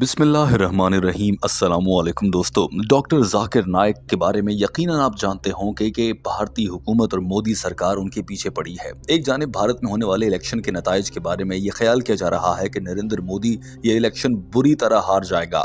बिस्मिल्लाहिर्रहमानिर्रहीम अस्सलामुअलैकुम दोस्तों। डॉक्टर जाकिर नाइक के बारे में यकीनन आप जानते होंगे कि भारतीय हुकूमत और मोदी सरकार उनके पीछे पड़ी है। एक जानिब भारत में होने वाले इलेक्शन के नताइज के बारे में ये ख्याल किया जा रहा है कि नरेंद्र मोदी ये इलेक्शन बुरी तरह हार जाएगा,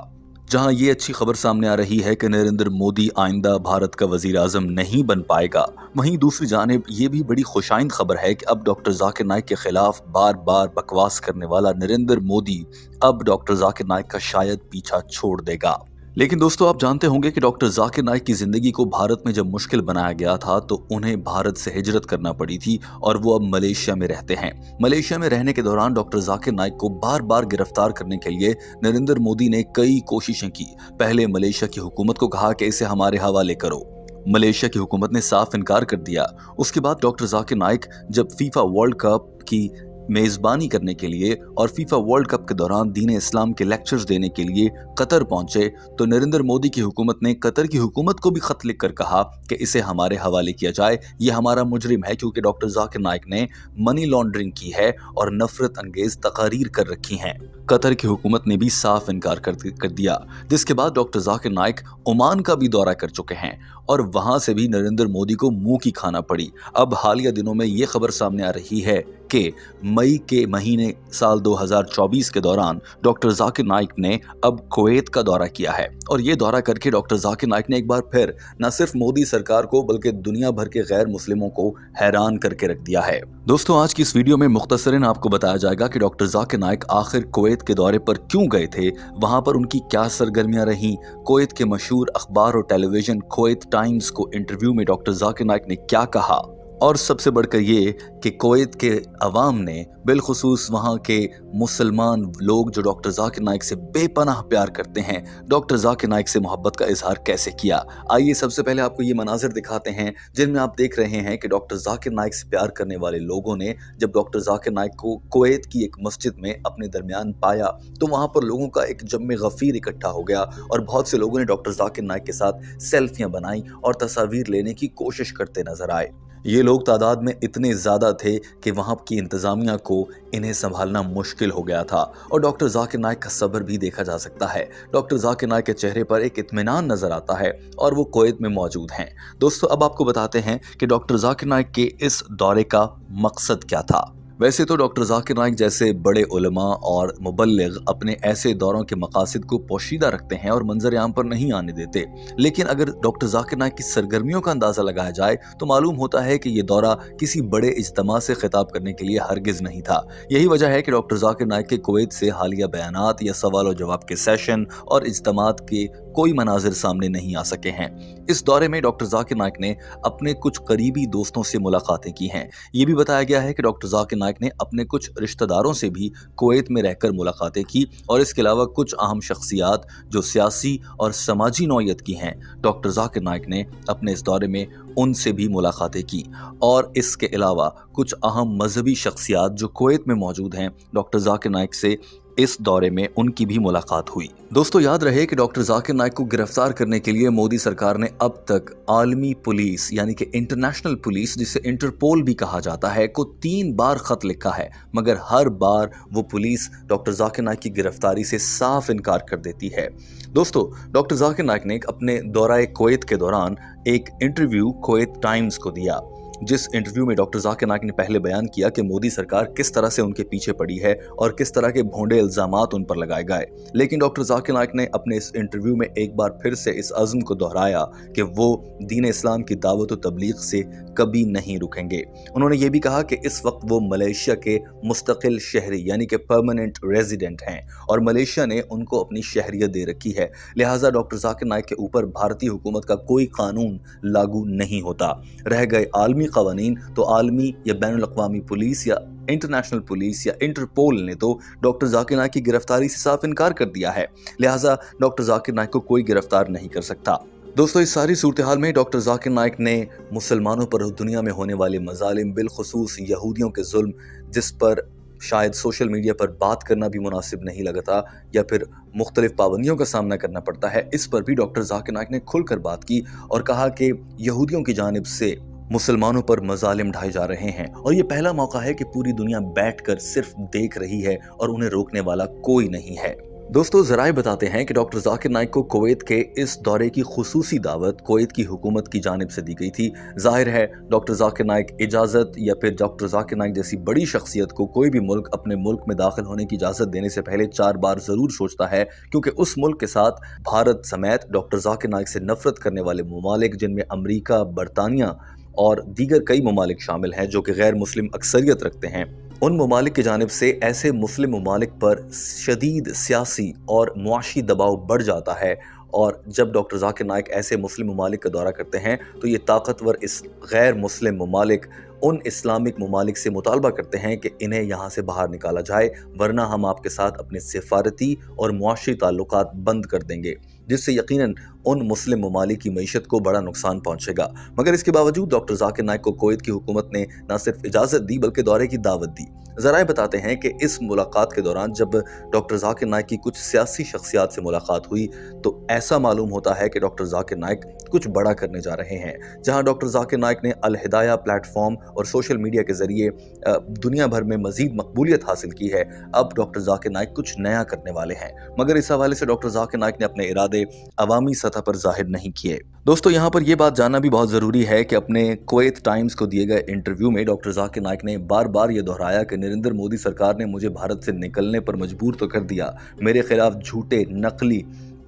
जहां ये अच्छी खबर सामने आ रही है कि नरेंद्र मोदी आइंदा भारत का वजीर आजम नहीं बन पाएगा। वहीं दूसरी जानिब ये भी बड़ी खुशाइंद खबर है कि अब डॉक्टर जाकिर नाइक के खिलाफ बार बार बकवास करने वाला नरेंद्र मोदी अब डॉक्टर जाकिर नाइक का शायद पीछा छोड़ देगा। लेकिन दोस्तों, आप जानते होंगे कि डॉक्टर जाकिर नाइक की जिंदगी को भारत में जब मुश्किल बनाया गया था तो उन्हें भारत से हिजरत करना पड़ी थी और वो अब मलेशिया में रहते हैं। मलेशिया में रहने के दौरान डॉक्टर जाकिर नाइक को बार बार गिरफ्तार करने के लिए नरेंद्र मोदी ने कई कोशिशें की। पहले मलेशिया की हुकूमत को कहा कि इसे हमारे हवाले करो। मलेशिया की हुकूमत ने साफ इनकार कर दिया। उसके बाद डॉक्टर जाकिर नाइक जब फीफा वर्ल्ड कप की मेजबानी करने के लिए और फीफा वर्ल्ड कप के दौरान दीन इस्लाम के लेक्चर्स देने के लिए कतर पहुंचे तो नरेंद्र मोदी की हुकूमत ने कतर की हुकूमत को भी खत लिखकर कहा कि इसे हमारे हवाले किया जाए, ये हमारा मुजरिम है, क्योंकि डॉक्टर जाकिर नाइक ने मनी लॉन्ड्रिंग की है और नफरत अंगेज तकारीर कर रखी हैं। कतर की हुकूमत ने भी साफ इनकार कर दिया, जिसके बाद डॉक्टर जाकिर नाइक ओमान का भी दौरा कर चुके हैं और वहां से भी नरेंद्र मोदी को मुंह की खाना पड़ी। अब हालिया दिनों में ये खबर सामने आ रही है कि मई के महीने साल 2024 के दौरान डॉक्टर जाकिर नाइक ने अब कुवैत का दौरा किया है और ये दौरा करके डॉक्टर जाकिर नाइक ने एक बार फिर न सिर्फ मोदी सरकार को बल्कि दुनिया भर के गैर मुस्लिमों को हैरान करके रख दिया है। दोस्तों, आज की इस वीडियो में मुख्तसरन आपको बताया जाएगा कि डॉक्टर जाकिर नाइक आखिर कुवैत के दौरे पर क्यों गए थे, वहां पर उनकी क्या सरगर्मियां रहीं, कुवैत के मशहूर अखबार और टेलीविजन कुवैत टाइम्स को इंटरव्यू में डॉक्टर जाकिर नाइक ने क्या कहा, और सबसे बढ़कर ये कि कुवैत के अवाम ने बिलखुसूस वहाँ के मुसलमान लोग जो डॉक्टर जाकिर नाइक से बेपनाह प्यार करते हैं, डॉक्टर जाकिर नाइक से मोहब्बत का इजहार कैसे किया। आइए सबसे पहले आपको ये मनाजिर दिखाते हैं जिनमें आप देख रहे हैं कि डॉक्टर जाकिर नाइक से प्यार करने वाले लोगों ने जब डॉक्टर जाकिर नाइक को कुवैत की एक मस्जिद में अपने दरमियान पाया तो वहाँ पर लोगों का एक जम्मे गफीर इकट्ठा हो गया और बहुत से लोगों ने डॉक्टर जाकिर नाइक के साथ सेल्फियाँ बनाई और तस्वीर लेने की कोशिश करते नजर आए। ये लोग तादाद में इतने ज़्यादा थे कि वहाँ की इंतज़ामिया को इन्हें संभालना मुश्किल हो गया था और डॉक्टर जाकिर नाइक का सब्र भी देखा जा सकता है। डॉक्टर जाकिर नाइक के चेहरे पर एक इत्मीनान नज़र आता है और वो कुवैत में मौजूद हैं। दोस्तों, अब आपको बताते हैं कि डॉक्टर जाकिर नाइक के इस दौरे का मकसद क्या था। वैसे तो डॉक्टर जाकिर नाइक जैसे बड़े उलमा और मुबल्लिग अपने ऐसे दौरों के मकासद को पोशीदा रखते हैं और मंजर आम पर नहीं आने देते, लेकिन अगर डॉक्टर जाकिर नाइक की सरगर्मियों का अंदाज़ा लगाया जाए तो मालूम होता है कि ये दौरा किसी बड़े इज्तिमा से खिताब करने के लिए हरगिज़ नहीं था। यही वजह है कि डॉक्टर जाकिर नाइक के कुवैत से हालिया बयानात या सवाल और जवाब के सेशन और इज्तिमात के कोई मनाजिर सामने नहीं आ सके हैं। इस दौरे में डॉक्टर जाकिर नाइक ने अपने कुछ करीबी दोस्तों से मुलाकातें की हैं। ये भी बताया गया है कि डॉक्टर जाकिर नाइक ने अपने कुछ रिश्तेदारों से भी कुवैत में रहकर मुलाकातें की और इसके अलावा कुछ अहम शख्सियात जो सियासी और समाजी नौयत की हैं, डॉक्टर जाकिर नाइक ने अपने इस दौरे में उनसे भी मुलाकातें की और इसके अलावा कुछ अहम मजहबी शख्सियात जो कुवैत में मौजूद हैं, डॉक्टर जाकिर नाइक से इस दौरे में उनकी भी मुलाकात हुई। दोस्तों, याद रहे कि डॉक्टर जाकिर नाइक को गिरफ्तार करने के लिए मोदी सरकार ने अब तक आलमी पुलिस यानी कि इंटरनेशनल पुलिस, जिसे इंटरपोल भी कहा जाता है, को 3 बार खत लिखा है, मगर हर बार वो पुलिस डॉक्टर जाकिर नाइक की गिरफ्तारी से साफ इनकार कर देती है। दोस्तों, डॉक्टर जाकिर नाइक ने अपने दौरा कुवैत के दौरान एक इंटरव्यू कुवैत टाइम्स को दिया, जिस इंटरव्यू में डॉक्टर जाकिर नाइक ने पहले बयान किया कि मोदी सरकार किस तरह से उनके पीछे पड़ी है और किस तरह के भोंडे इल्जामात उन पर लगाए गए। लेकिन डॉक्टर जाकिर नाइक ने अपने इस इंटरव्यू में एक बार फिर से इस अज़्म को दोहराया कि वो दीन इस्लाम की दावत व तबलीग से कभी नहीं रुकेंगे। उन्होंने ये भी कहा कि इस वक्त वो मलेशिया के मुस्तकिल शहरी यानी कि परमानेंट रेजिडेंट हैं और मलेशिया ने उनको अपनी शहरियत दे रखी है, लिहाजा डॉक्टर जाकिर नाइक के ऊपर भारतीय हुकूमत का कोई कानून लागू नहीं होता। रह गए आलमी कवानीन तो आलमी या बैनुल अक़वामी पुलिस या इंटरनेशनल पुलिस या इंटरपोल ने तो डॉक्टर जाकिर नाइक की गिरफ्तारी से साफ इनकार कर दिया है, लिहाजा डॉक्टर जाकिर नाइक को कोई गिरफ्तार नहीं कर सकता। दोस्तों, इस सारी सूरत हाल में डॉक्टर जाकिर नाइक ने मुसलमानों पर दुनिया में होने वाले मजालिम, बिलखुसूस यहूदियों के जुल्म, जिस पर शायद सोशल मीडिया पर बात करना भी मुनासिब नहीं लगता या फिर मुख्तलिफ पाबंदियों का सामना करना पड़ता है, इस पर भी डॉक्टर जाकिर नाइक ने खुलकर बात की और कहा कि यहूदियों की जानिब से मुसलमानों पर मजालिम ढाए जा रहे हैं और ये पहला मौका है कि पूरी दुनिया बैठकर सिर्फ देख रही है और उन्हें रोकने वाला कोई नहीं है। दोस्तों ज़राए बताते हैं कि डॉक्टर जाकिर नाइक को कुवैत के इस दौरे की खुसूसी दावत कुवैत की हुकूमत की जानिब से दी गई थी। जाहिर है डॉक्टर जाकिर नाइक इजाज़त या फिर डॉक्टर जाकिर नाइक जैसी बड़ी शख्सियत को कोई भी मुल्क अपने मुल्क में दाखिल होने की इजाज़त देने से पहले 4 बार ज़रूर सोचता है, क्योंकि उस मुल्क के साथ भारत समेत डॉक्टर जाकिर नाइक से नफरत करने वाले ममालिक, जिनमें अमरीका, बरतानिया और दीगर कई ममालिक शामिल हैं जो कि गैर मुस्लिम अक्सरियत रखते हैं, उन ममालिक की जानिब से ऐसे मुस्लिम ममालिक पर शदीद सियासी और मुआशी दबाव बढ़ जाता है। और जब डॉक्टर जाकिर नाइक ऐसे मुस्लिम ममालिक का दौरा करते हैं तो ये ताकतवर इस गैर मुस्लिम ममालिक उन इस्लामिक ममालिक से मुतालबा करते हैं कि इन्हें यहाँ से बाहर निकाला जाए, वरना हम आपके साथ अपने सिफारती और मुआशी ताल्लुकात बंद कर देंगे, जिससे यकीनन उन मुस्लिम ममालिक की मईशत को बड़ा नुकसान पहुंचेगा। मगर इसके बावजूद डॉक्टर जाकिर नाइक को कुवैत की हुकूमत ने न सिर्फ इजाज़त दी बल्कि दौरे की दावत दी। ज़राए बताते हैं कि इस मुलाकात के दौरान जब डॉक्टर जाकिर नाइक की कुछ सियासी शख्सियात से मुलाकात हुई तो ऐसा मालूम होता है कि डॉक्टर जाकिर नाइक कुछ बड़ा करने जा रहे हैं। जहां डॉक्टर जाकिर नाइक ने अल हिदाया प्लेटफॉर्म और सोशल मीडिया के ज़रिए दुनिया भर में मज़ीद मकबूलियत हासिल की है, अब डॉक्टर जाकिर नाइक कुछ नया करने वाले हैं। मगर इस हवाले से डॉक्टर जाकिर नाइक ने अपने इरादे अवामी सतह पर जाहिर नहीं किए। दोस्तों यहाँ पर यह बात जानना भी बहुत ज़रूरी है कि अपने कुवैत टाइम्स को दिए गए इंटरव्यू में डॉक्टर जाकिर नाइक ने बार बार ये दोहराया कि नरेंद्र मोदी सरकार ने मुझे भारत से निकलने पर मजबूर तो कर दिया, मेरे खिलाफ झूठे नकली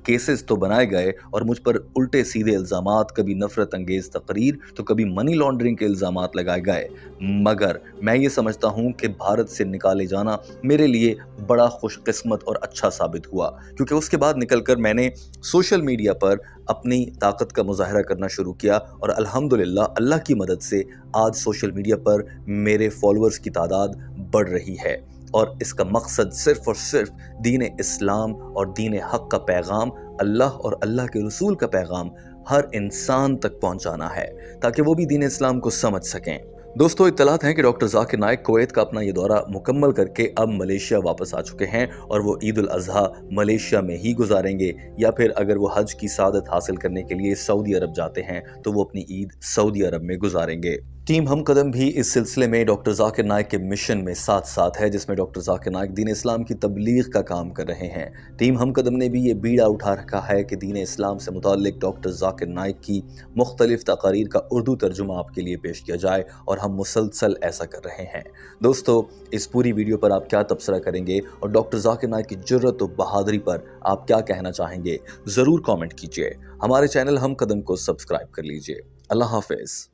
केसेस तो बनाए गए और मुझ पर उल्टे सीधे इल्ज़ामात, कभी नफरत अंगेज़ तकरीर तो कभी मनी लॉन्ड्रिंग के इल्ज़ामात लगाए गए, मगर मैं ये समझता हूँ कि भारत से निकाले जाना मेरे लिए बड़ा खुशकिस्मत और अच्छा साबित हुआ, क्योंकि उसके बाद निकलकर मैंने सोशल मीडिया पर अपनी ताकत का मुजाहरा करना शुरू किया और अल्हम्दुलिल्लाह अल्लाह की मदद से आज सोशल मीडिया पर मेरे फॉलोअर्स की तादाद बढ़ रही है। और इसका मकसद सिर्फ़ और सिर्फ दीन इस्लाम और दीन हक़ का पैगाम, अल्लाह और अल्लाह के रसूल का पैगाम हर इंसान तक पहुंचाना है, ताकि वो भी दीन इस्लाम को समझ सकें। दोस्तों इत्तलात हैं कि डॉक्टर जाकिर नाइक कुवैत का अपना ये दौरा मुकम्मल करके अब मलेशिया वापस आ चुके हैं और वो ईद उल अज़हा मलेशिया में ही गुजारेंगे, या फिर अगर वो हज की सादत हासिल करने के लिए सऊदी अरब जाते हैं तो वो अपनी ईद सऊदी अरब में गुजारेंगे। टीम हम कदम भी इस सिलसिले में डॉक्टर जाकिर नाइक के मिशन में साथ साथ है, जिसमें डॉक्टर जाकिर नाइक दीन इस्लाम की तबलीग का काम कर रहे हैं। टीम हम कदम ने भी ये बीड़ा उठा रखा है कि दीन इस्लाम से मुताल्लिक डॉक्टर जाकिर नाइक की मुख्तलिफ तकारीर का उर्दू तर्जुमा आपके लिए पेश किया जाए, और हम मुसलसल ऐसा कर रहे हैं। दोस्तों इस पूरी वीडियो पर आप क्या तबसरा करेंगे और डॉक्टर जाकिर नाइक की जुर्रत और बहादुरी पर आप क्या कहना चाहेंगे, ज़रूर कॉमेंट कीजिए। हमारे चैनल हम कदम को सब्सक्राइब कर लीजिए। अल्लाह हाफिज़।